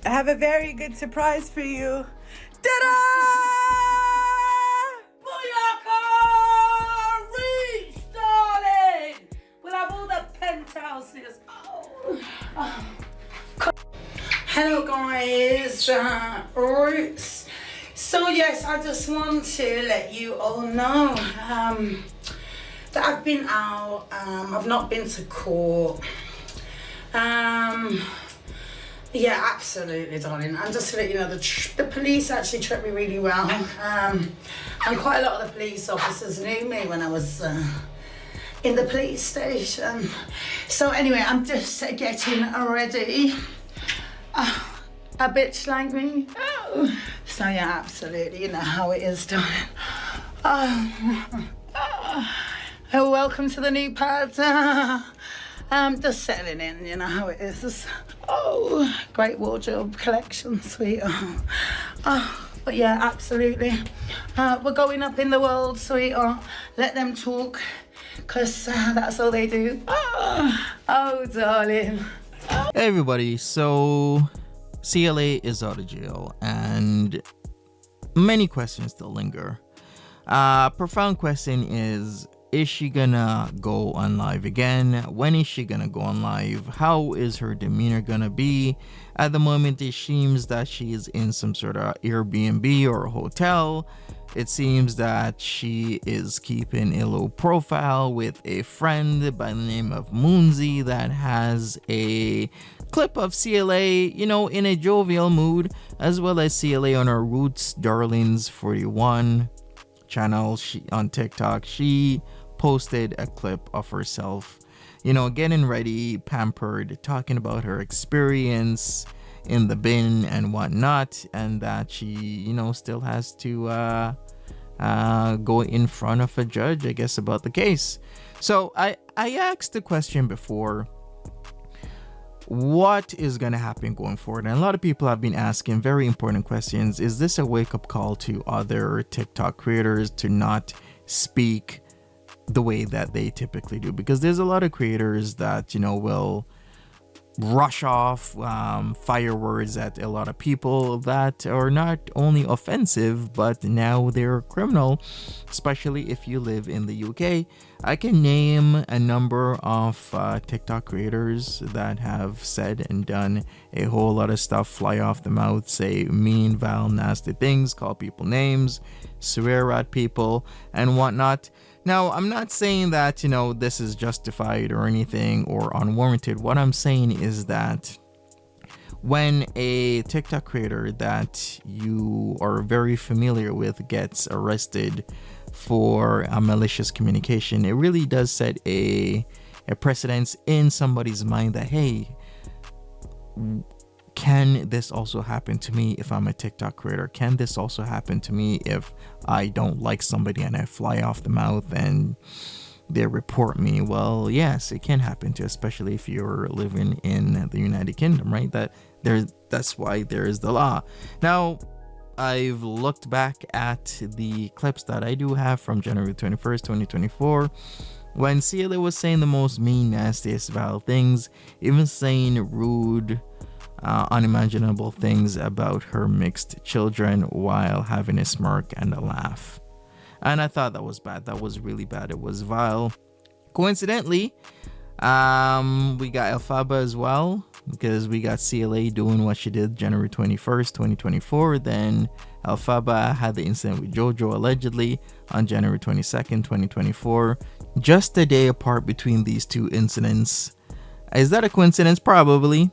I have a very good surprise for you. Ta-da! Booyaka! Reach, darling! We'll have all the penthouses. Hello guys, Roots. So yes, I just want to let you all know that I've been out. I've not been to court. Yeah, absolutely, darling. And just to let you know, the police actually treat me really well. And quite a lot of the police officers knew me when I was in the police station. So anyway, I'm just getting ready. A bitch like me. Oh. So yeah, absolutely. You know how it is, darling. Welcome to the new pad. I'm just settling in, you know how it is. Oh, great wardrobe collection, sweetheart. But yeah, absolutely. We're going up in the world, sweetheart. Let them talk, because that's all they do. Oh, darling. Hey everybody, so CLA is out of jail and many questions still linger. Profound question is she gonna go on live again? When is she gonna go on live? How is her demeanor gonna be? At the moment, it seems that she is in some sort of Airbnb or a hotel. It seems that she is keeping a low profile with a friend by the name of Moonzie that has a clip of CLA, you know, in a jovial mood, as well as CLA on her Roots Darlings 41 channel on TikTok. She posted a clip of herself, you know, getting ready, pampered, talking about her experience in the bin and whatnot, and that she, you know, still has to go in front of a judge, I guess, about the case. So I asked the question before, what is going to happen going forward? And a lot of people have been asking very important questions. Is this a wake-up call to other TikTok creators to not speak the way that they typically do? Because there's a lot of creators that, you know, will rush off, fire words at a lot of people that are not only offensive, but now they're criminal, especially if you live in the UK. I can name a number of TikTok creators that have said and done a whole lot of stuff, fly off the mouth, say mean, vile, nasty things, call people names, swear at people, and whatnot. Now, I'm not saying that, you know, this is justified or anything or unwarranted. What I'm saying is that when a TikTok creator that you are very familiar with gets arrested for a malicious communication, it really does set a precedence in somebody's mind that, hey, can this also happen to me if I'm a TikTok creator? Can this also happen to me if I don't like somebody and I fly off the mouth and they report me? Well, yes, it can happen to, especially if you're living in the United Kingdom, right? That's why there is the law. Now, I've looked back at the clips that I do have from January 21st, 2024, when CLA was saying the most mean, nastiest, vile things, even saying rude, unimaginable things about her mixed children while having a smirk and a laugh. And I thought that was bad. That was really bad. It was vile. Coincidentally, we got Elphaba as well, because we got CLA doing what she did January 21st, 2024. Then Elphaba had the incident with JoJo allegedly on January 22nd, 2024. Just a day apart between these two incidents. Is that a coincidence? Probably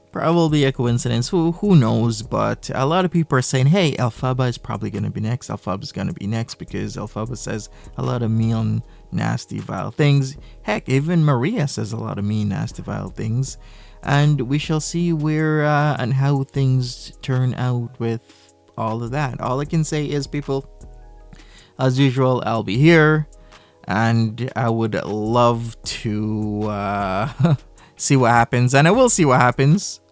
a coincidence. Who knows? But a lot of people are saying, hey, Elphaba is probably going to be next. Elphaba is going to be next because Elphaba says a lot of mean, nasty, vile things. Heck, even Maria says a lot of mean, nasty, vile things. And we shall see where and how things turn out with all of that. All I can say is, people, as usual, I'll be here. And I would love to see what happens, and I will see what happens,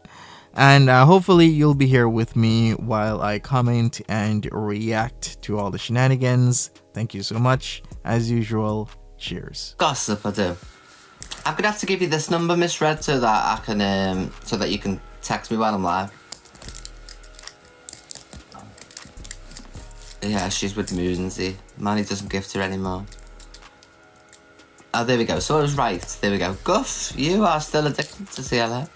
and hopefully you'll be here with me while I comment and react to all the shenanigans. Thank you so much. As usual, cheers. Gossip, I do. I'm gonna have to give you this number, Miss Red, so that I can so that you can text me while I'm live. Yeah, she's with Moonzie. Manny doesn't gift her anymore. Oh, there we go. So I was right. There we go. Guff, you are still addicted to CLA.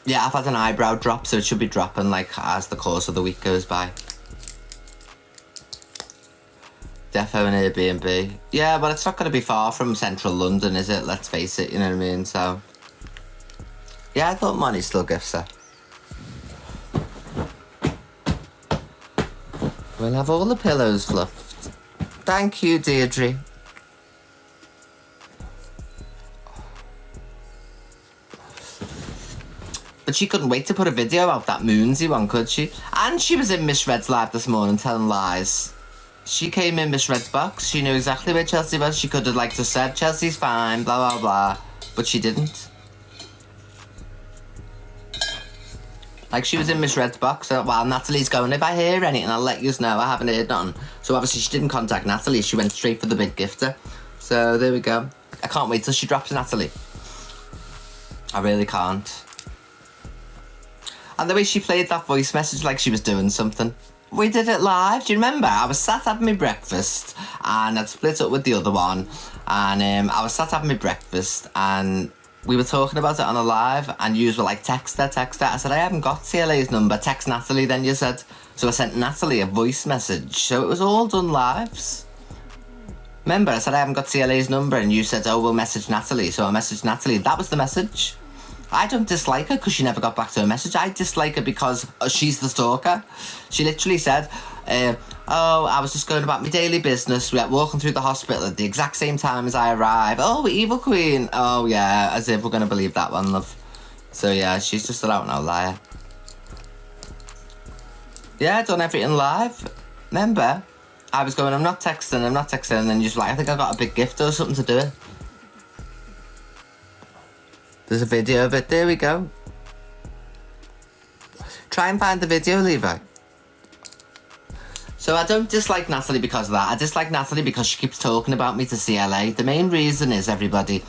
Yeah, I've had an eyebrow drop, so it should be dropping like as the course of the week goes by. Defo and Airbnb. Yeah, well, it's not going to be far from central London, is it? Let's face it, you know what I mean? So, yeah, I thought Manny still gifts her. We'll have all the pillows fluffed. Thank you, Deirdre. But she couldn't wait to put a video out, that Moonzie one, could she? And she was in Miss Red's live this morning telling lies. She came in Miss Red's box. She knew exactly where Chelsea was. She could have like just said, Chelsea's fine, blah, blah, blah. But she didn't. Like, she was in Miss Red's box. So, well, Natalie's going, if I hear anything, I'll let you know. I haven't heard nothing. So, obviously, she didn't contact Natalie. She went straight for the big gifter. So, there we go. I can't wait till she drops Natalie. I really can't. And the way she played that voice message like she was doing something. We did it live. Do you remember? I was sat having my breakfast and I'd split up with the other one. And I was sat having my breakfast and we were talking about it on a live and you were like, text her. I said, I haven't got CLA's number. Text Natalie then, you said. So I sent Natalie a voice message. So it was all done lives. Remember, I said I haven't got CLA's number and you said, oh, we'll message Natalie. So I messaged Natalie. That was the message. I don't dislike her because she never got back to her message. I dislike her because she's the stalker. She literally said, oh, I was just going about my daily business. We were walking through the hospital at the exact same time as I arrived. Oh, evil queen. Oh, yeah, as if we're going to believe that one, love. So, yeah, she's just an out-and-out liar. Yeah, I done everything live. Remember? I was going, I'm not texting. And then you're just like, I think I got a big gift or something to do it. There's a video of it. There we go. Try and find the video, Levi. So I don't dislike Natalie because of that. I dislike Natalie because she keeps talking about me to CLA. The main reason is, everybody,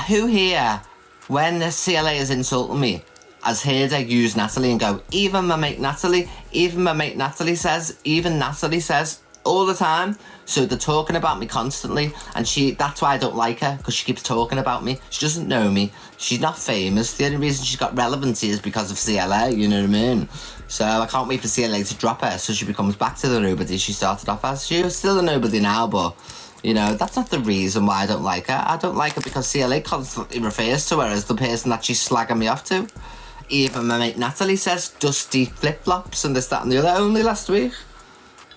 who here, when the CLA is insulting me, has heard her use Natalie and go, even my mate Natalie says, all the time. So they're talking about me constantly, and that's why I don't like her, because she keeps talking about me. She doesn't know me. She's not famous. The only reason she's got relevancy is because of CLA, you know what I mean? So I can't wait for CLA to drop her so she becomes back to the nobody she started off as. She's still a nobody now, but, you know, that's not the reason why I don't like her. I don't like her because CLA constantly refers to her as the person that she's slagging me off to. Even my mate Natalie says dusty flip-flops and this, that and the other only last week.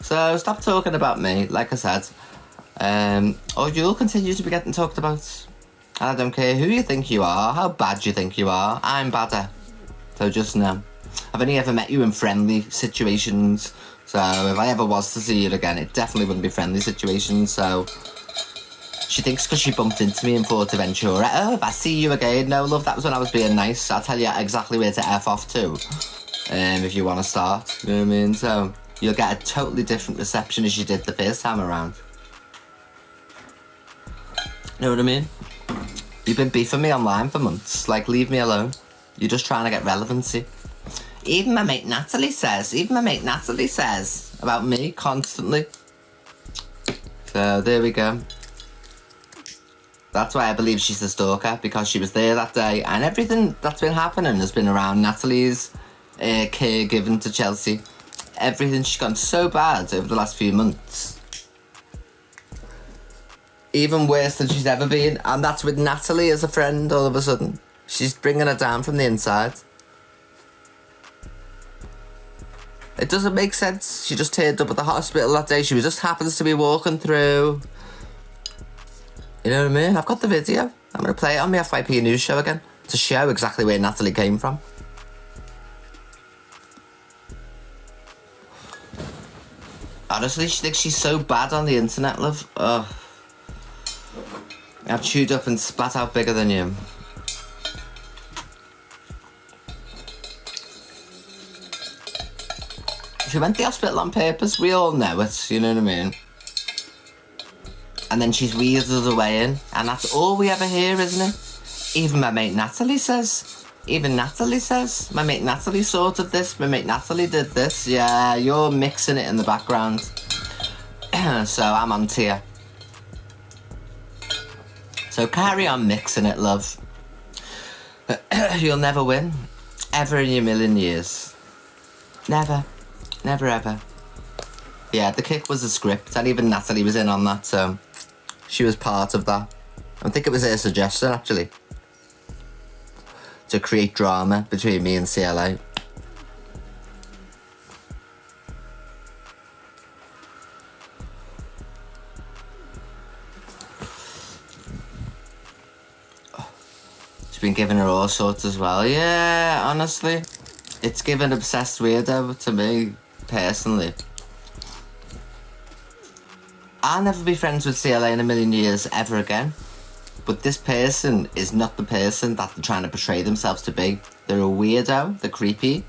So stop talking about me, like I said. Or you'll continue to be getting talked about. And I don't care who you think you are, how bad you think you are. I'm badder. So just know. I've only ever met you in friendly situations. So if I ever was to see you again, it definitely wouldn't be friendly situations. So she thinks because she bumped into me in Fuerteventura, oh, if I see you again, no love, that was when I was being nice. I'll tell you exactly where to F off to. If you want to start, you know what I mean? So you'll get a totally different reception as you did the first time around. Know what I mean? You've been beefing me online for months. Like, leave me alone. You're just trying to get relevancy. Even my mate Natalie says about me constantly. So, there we go. That's why I believe she's a stalker, because she was there that day, and everything that's been happening has been around Natalie's care given to Chelsea. Everything, she's gone so bad over the last few months. Even worse than she's ever been. And that's with Natalie as a friend all of a sudden. She's bringing her down from the inside. It doesn't make sense. She just turned up at the hospital that day. She just happens to be walking through. You know what I mean? I've got the video. I'm going to play it on my FYP news show again to show exactly where Natalie came from. Honestly, she thinks she's so bad on the internet, love. Ugh. I've chewed up and spat out bigger than you. She went to the hospital on purpose, we all know it, you know what I mean? And then she's weaseled away in, and that's all we ever hear, isn't it? Even my mate Natalie says Even Natalie says. My mate Natalie sorted this. My mate Natalie did this. Yeah, you're mixing it in the background. So I'm on to you. So carry on mixing it, love. You'll never win. Ever in your million years. Never. Never ever. Yeah, the kick was a script, and even Natalie was in on that, so she was part of that. I think it was her suggestion, actually, to create drama between me and CLA. She's been giving her all sorts as well. Yeah, honestly, it's given obsessed weirdo to me, personally. I'll never be friends with CLA in a million years ever again. But this person is not the person that they're trying to portray themselves to be. They're a weirdo, they're creepy.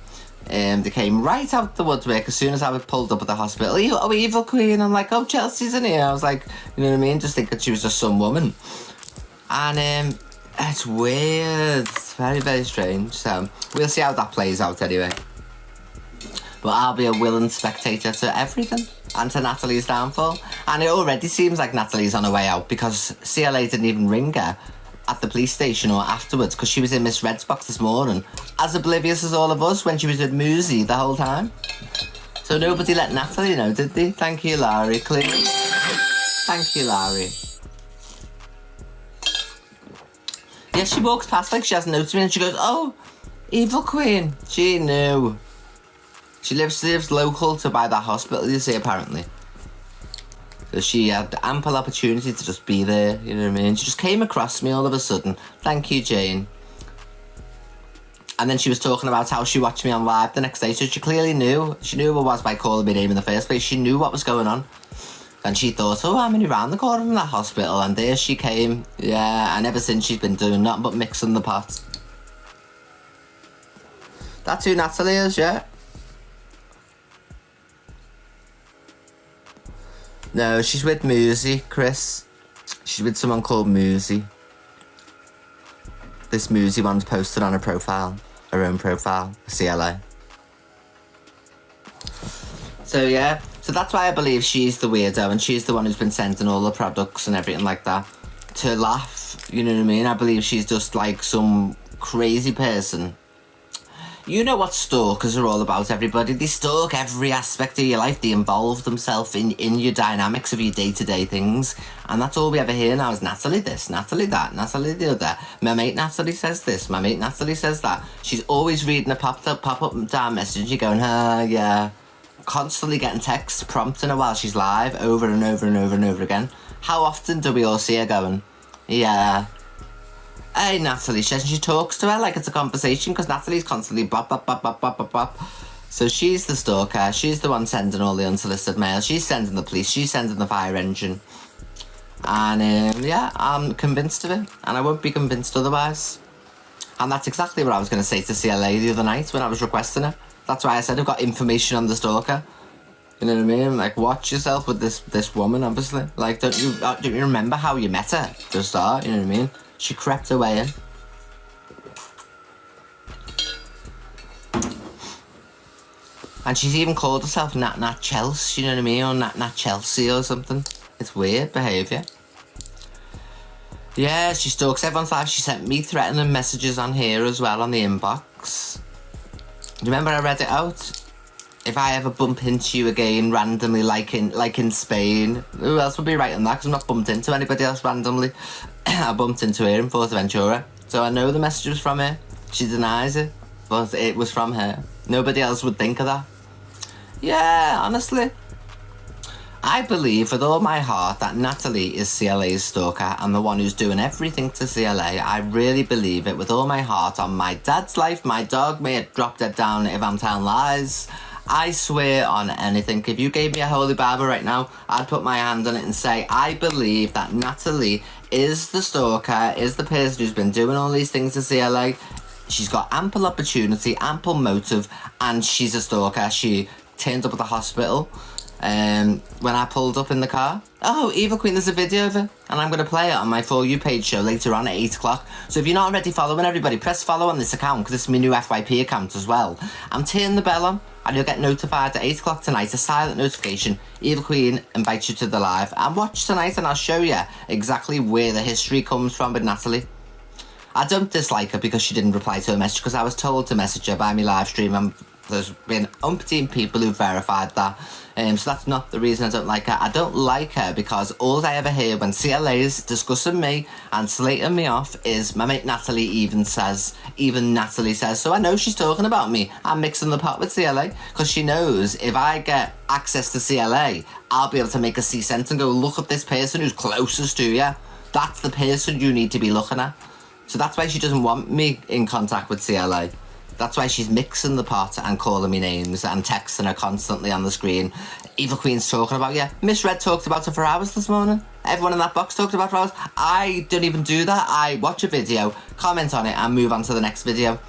They came right out the woodwork as soon as I was pulled up at the hospital. Oh, evil queen. I'm like, oh, Chelsea's in here. I was like, you know what I mean? Just thinking she was just some woman. And it's weird. It's very, very strange. So we'll see how that plays out anyway. But I'll be a willing spectator to everything. And to Natalie's downfall. And it already seems like Natalie's on her way out because CLA didn't even ring her at the police station or afterwards because she was in Miss Red's box this morning, as oblivious as all of us when she was with Moonzie the whole time. So nobody let Natalie know, did they? Thank you, Larry. Clear. Thank you, Larry. Yeah, she walks past like she hasn't noticed me and she goes, oh, evil queen. She knew. She lives local to by that hospital, you see, apparently. So she had ample opportunity to just be there, you know what I mean? She just came across me all of a sudden. Thank you, Jane. And then she was talking about how she watched me on live the next day, so she clearly knew. She knew who I was by calling my name in the first place. She knew what was going on. And she thought, oh, I'm only round the corner from that hospital. And there she came. Yeah, and ever since she's been doing nothing but mixing the pot. That's who Natalie is, yeah? No, she's with Moonzie, Chris. She's with someone called Moonzie. This Moonzie one's posted on her profile. Her own profile. CLA. So yeah. So that's why I believe she's the weirdo and she's the one who's been sending all the products and everything like that to laugh. You know what I mean? I believe she's just like some crazy person. You know what stalkers are all about, everybody. They stalk every aspect of your life. They involve themselves in your dynamics of your day-to-day things. And that's all we ever hear now is Natalie this, Natalie that, Natalie the other. My mate Natalie says this, my mate Natalie says that. She's always reading a pop-up down message. You're going, yeah. Constantly getting texts prompting her while she's live over and over and over and over again. How often do we all see her going, yeah. Hey, Natalie, she talks to her like it's a conversation because Natalie's constantly bop, bop, bop, bop, bop, bop, bop. So she's the stalker. She's the one sending all the unsolicited mail. She's sending the police. She's sending the fire engine. And, yeah, I'm convinced of it. And I won't be convinced otherwise. And that's exactly what I was going to say to CLA the other night when I was requesting her. That's why I said I've got information on the stalker. You know what I mean? Like, watch yourself with this woman, obviously. Like, don't you remember how you met her for a start? You know what I mean? She crept her way in. And she's even called herself Nat Chelsea, you know what I mean? Or Nat Chelsea or something. It's weird behaviour. Yeah, she stalks everyone's life. She sent me threatening messages on here as well, on the inbox. Do you remember I read it out? If I ever bump into you again randomly, like in Spain, who else would be writing that? Because I'm not bumped into anybody else randomly. I bumped into her in Fuerteventura. So I know the message was from her. She denies it, but it was from her. Nobody else would think of that. Yeah, honestly. I believe with all my heart that Natalie is CLA's stalker and the one who's doing everything to CLA. I really believe it with all my heart on my dad's life. My dog may have dropped dead down if I'm telling lies. I swear on anything. If you gave me a holy Bible right now, I'd put my hand on it and say, I believe that Natalie is the stalker, is the person who's been doing all these things to CLA. She's got ample opportunity, ample motive, and she's a stalker. She turned up at the hospital when I pulled up in the car. Oh, Evil Queen, there's a video of it, and I'm going to play it on my For You page show later on at 8 o'clock. So if you're not already following everybody, press follow on this account, because this is my new FYP account as well. I'm turning the bell on, and you'll get notified at 8 o'clock tonight, a silent notification. Evil Queen invites you to the live. And watch tonight, and I'll show you exactly where the history comes from with Natalie. I don't dislike her because she didn't reply to a message, because I was told to message her by my live stream, and there's been umpteen people who verified that. So that's not the reason I don't like her. I don't like her because all I ever hear when CLA is discussing me and slating me off is my mate Natalie even Natalie says, so I know she's talking about me. I'm mixing the pot with CLA because she knows if I get access to CLA, I'll be able to make a C-cent and go, look at this person who's closest to you. That's the person you need to be looking at. So that's why she doesn't want me in contact with CLA. That's why she's mixing the pot and calling me names and texting her constantly on the screen. Evil Queen's talking about you. Miss Red talked about her for hours this morning. Everyone in that box talked about her for hours. I don't even do that. I watch a video, comment on it, and move on to the next video.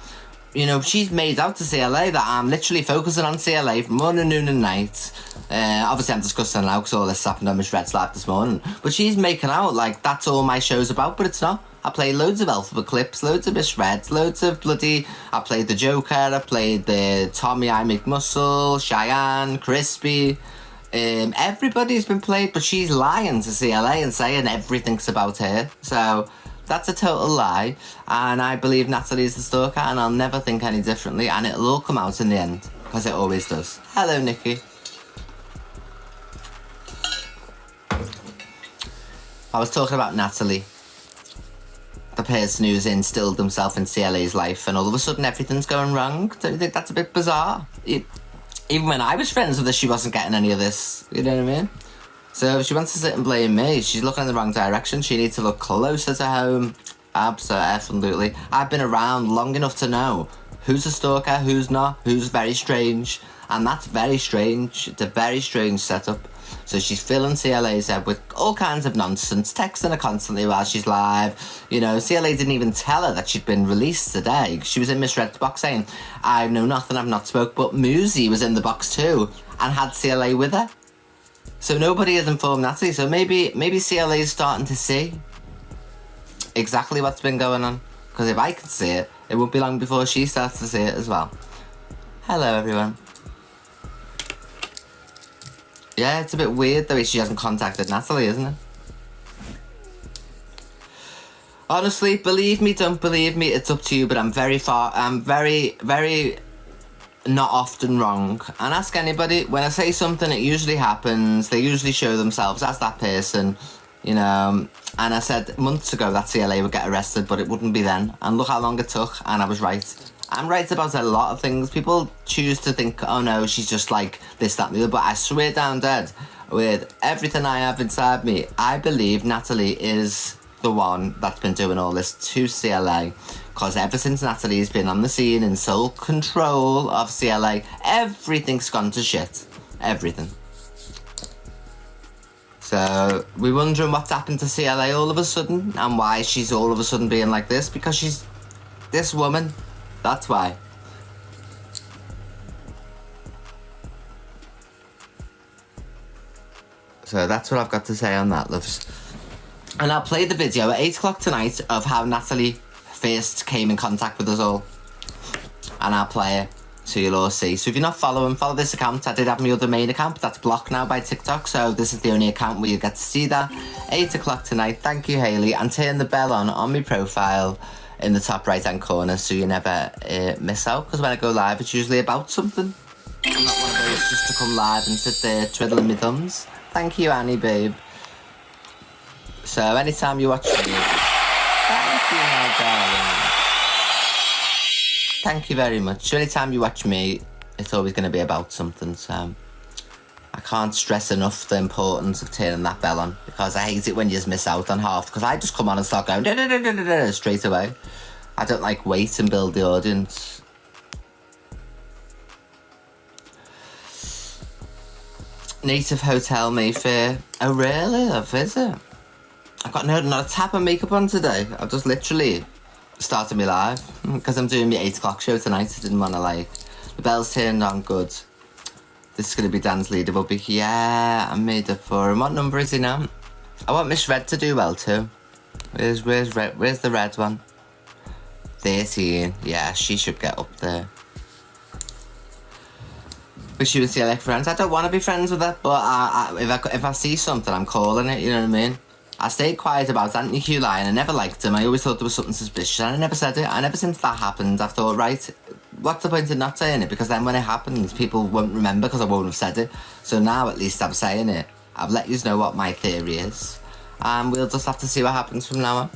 You know, she's made out to CLA that I'm literally focusing on CLA morning, noon and night. Obviously I'm discussing now because all this happened on Miss Red's live this morning. But she's making out like that's all my show's about, but it's not. I play loads of Alphabet clips, loads of Miss Reds, loads of I played the Joker, I played the Tommy I Make Muscle, Cheyenne, Crispy. Everybody's been played, but she's lying to CLA and saying everything's about her. So that's a total lie, and I believe Natalie's the stalker, and I'll never think any differently, and it'll all come out in the end, because it always does. Hello, Nikki. I was talking about Natalie, the person who's instilled himself in CLA's life, and all of a sudden everything's going wrong. Don't you think that's a bit bizarre? Even when I was friends with her, she wasn't getting any of this. You know what I mean? So if she wants to sit and blame me, she's looking in the wrong direction. She needs to look closer to home. Absolutely. I've been around long enough to know who's a stalker, who's not, who's very strange. And that's very strange. It's a very strange setup. So she's filling CLA's head with all kinds of nonsense, texting her constantly while she's live. You know, CLA didn't even tell her that she'd been released today. She was in Miss Red's box saying, I know nothing, I've not spoke, but Moonzie was in the box too and had CLA with her. So nobody has informed Natalie, so maybe CLA is starting to see exactly what's been going on. Because if I can see it, it won't be long before she starts to see it as well. Hello, everyone. Yeah, it's a bit weird the way she hasn't contacted Natalie, isn't it? Honestly, believe me, don't believe me, it's up to you, but I'm very, very not often wrong. And ask anybody, when I say something, it usually happens. They usually show themselves as that person, you know. And I said months ago that CLA would get arrested, but it wouldn't be then. And look how long it took, and I was right. I'm right about a lot of things. People choose to think, oh no, she's just like this, that, and the other. But I swear down dead, with everything I have inside me, I believe Natalie is the one that's been doing all this to CLA. Because ever since Natalie's been on the scene in sole control of CLA, everything's gone to shit. Everything. So we're wondering what's happened to CLA all of a sudden and why she's all of a sudden being like this. Because she's this woman. That's why. So that's what I've got to say on that, loves. And I'll play the video at 8 o'clock tonight of how Natalie first came in contact with us all. And I'll play it so you'll all see. So if you're not following, follow this account. I did have my other main account, but that's blocked now by TikTok. So this is the only account where you get to see that. 8 o'clock tonight. Thank you, Hayley. And turn the bell on my profile in the top right hand corner so you never miss out, because when I go live it's usually about something. I'm not one of those just to come live and sit there twiddling my thumbs. Thank you, Annie, babe. So anytime you watch me, thank you, my darling. Thank you very much. So anytime you watch me, it's always going to be about something. So I can't stress enough the importance of turning that bell on, because I hate it when you just miss out on half, because I just come on and start going straight away. I don't like wait and build the audience. Native Hotel Mayfair. Oh really? Love, is it? I've got not a tap of makeup on today. I've just literally started me live because I'm doing my 8 o'clock show tonight. I didn't want to the bell's turned on good. This is going to be Dan's leaderboard. Yeah, I made up for him. What number is he now? I want Miss Red to do well too. Where's Red? Where's the red one? 13. Yeah, she should get up there. Wish you would see like friends. I don't want to be friends with her, but if I see something, I'm calling it. You know what I mean? I stayed quiet about Anthony Q Lion. I never liked him. I always thought there was something suspicious, and I never said it. And ever since that happened, I've thought, right, what's the point in not saying it? Because then when it happens, people won't remember because I won't have said it. So now at least I'm saying it. I've let you know what my theory is, and we'll just have to see what happens from now on.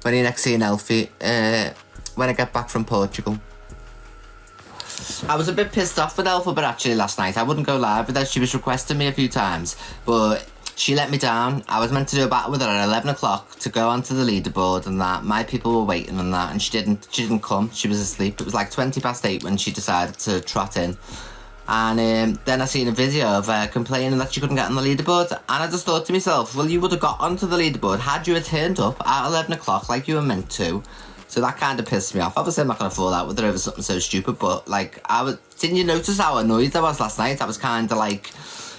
When are you next seeing Elfie? When I get back from Portugal. I was a bit pissed off with Alpha, but actually last night I wouldn't go live with her. She was requesting me a few times, but she let me down. I was meant to do a battle with her at 11 o'clock to go onto the leaderboard and that. My people were waiting on that, and she didn't come. She was asleep. It was like 20 past 8 when she decided to trot in. And then I seen a video of her complaining that she couldn't get on the leaderboard, and I just thought to myself, well, you would have got onto the leaderboard had you turned up at 11 o'clock like you were meant to. So that kind of pissed me off. Obviously I'm not going to fall out with her over something so stupid, but like, didn't you notice how annoyed I was last night? I was kind of like,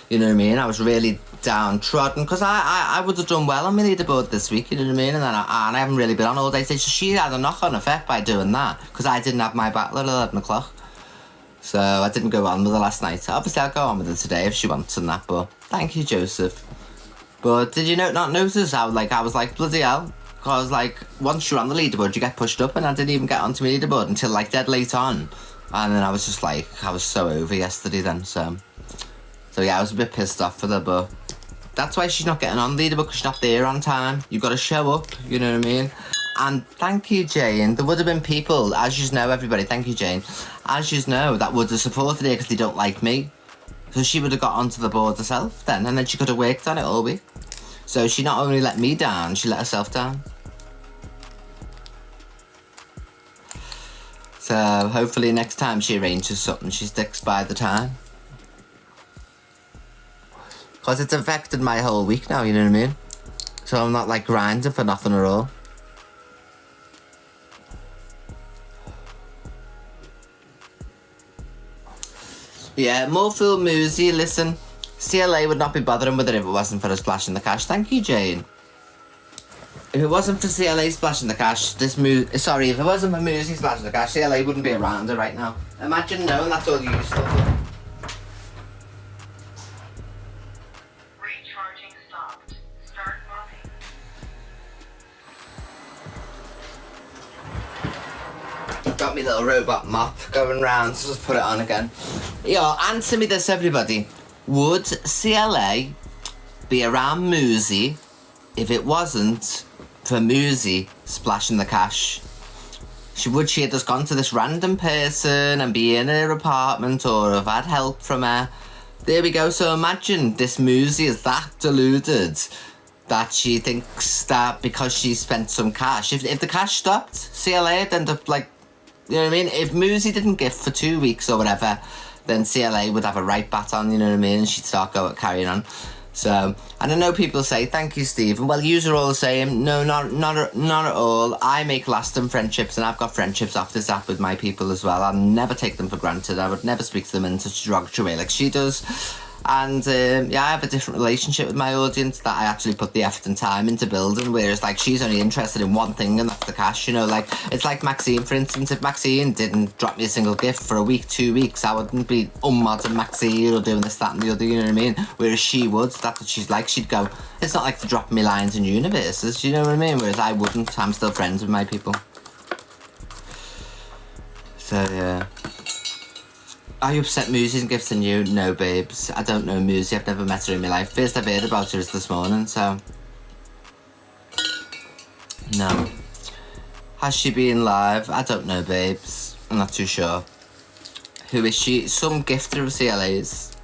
you know what I mean? I was really downtrodden, because I would have done well on my leaderboard this week, you know what I mean? And I haven't really been on all day today, so she had a knock-on effect by doing that, because I didn't have my battle at 11 o'clock. So I didn't go on with her last night. Obviously I'll go on with her today if she wants and that, but thank you, Joseph. But did you not notice how, like, I was like, bloody hell? Because, like, once you're on the leaderboard, you get pushed up, and I didn't even get onto my leaderboard until, like, dead late on. And then I was just like, I was so over yesterday then, so yeah, I was a bit pissed off with her, but that's why she's not getting on the leaderboard, because she's not there on time. You've got to show up, you know what I mean? And thank you, Jane. There would have been people, as you know, everybody, thank you, Jane, as you know, that would have supported her because they don't like me. So she would have got onto the board herself then, and then she could have worked on it all week. So she not only let me down, she let herself down. So hopefully next time she arranges something, she sticks by the time. Because it's affected my whole week now, you know what I mean? So I'm not like grinding for nothing at all. Yeah, more fool Moonzie, listen. CLA would not be bothering with it if it wasn't for a splash in the cash. Thank you, Jane. If it wasn't for CLA splashing the cash, if it wasn't for Moonzie splashing the cash, CLA wouldn't be around her right now. Imagine knowing that's all you used to. Recharging stopped. Start mopping. Got me little robot mop going round, so just put it on again. Yo, answer me this, everybody. Would CLA be around Moonzie if it wasn't for Moonzie splashing the cash? Would she have just gone to this random person and be in her apartment, or have had help from her? There we go. So imagine this Moonzie is that deluded that she thinks that because she spent some cash, if the cash stopped, CLA would end up like, you know what I mean? If Moonzie didn't gift for 2 weeks or whatever, then CLA would have a right bat on, you know what I mean? And she'd start carrying on. So, and I know people say, thank you, Stephen. Well, yous are all the same. No, not at all. I make lasting friendships, and I've got friendships off this app with my people as well. I never take them for granted. I would never speak to them in such a derogatory way like she does. And yeah, I have a different relationship with my audience that I actually put the effort and time into building, whereas like she's only interested in one thing, and that's the cash, you know. Like, it's like Maxine, for instance. If Maxine didn't drop me a single gift for a week, 2 weeks, I wouldn't be unmodding Maxine or doing this, that and the other, you know what I mean? Whereas she would. That's what she's like. She'd go, it's not like to drop me lines in universes, you know what I mean? Whereas I wouldn't. I'm still friends with my people. So yeah. Are you upset Moozie's gifting you? No, babes. I don't know Moonzie. I've never met her in my life. First I've heard about her is this morning, so... No. Has she been live? I don't know, babes. I'm not too sure. Who is she? Some gifter of CLA's.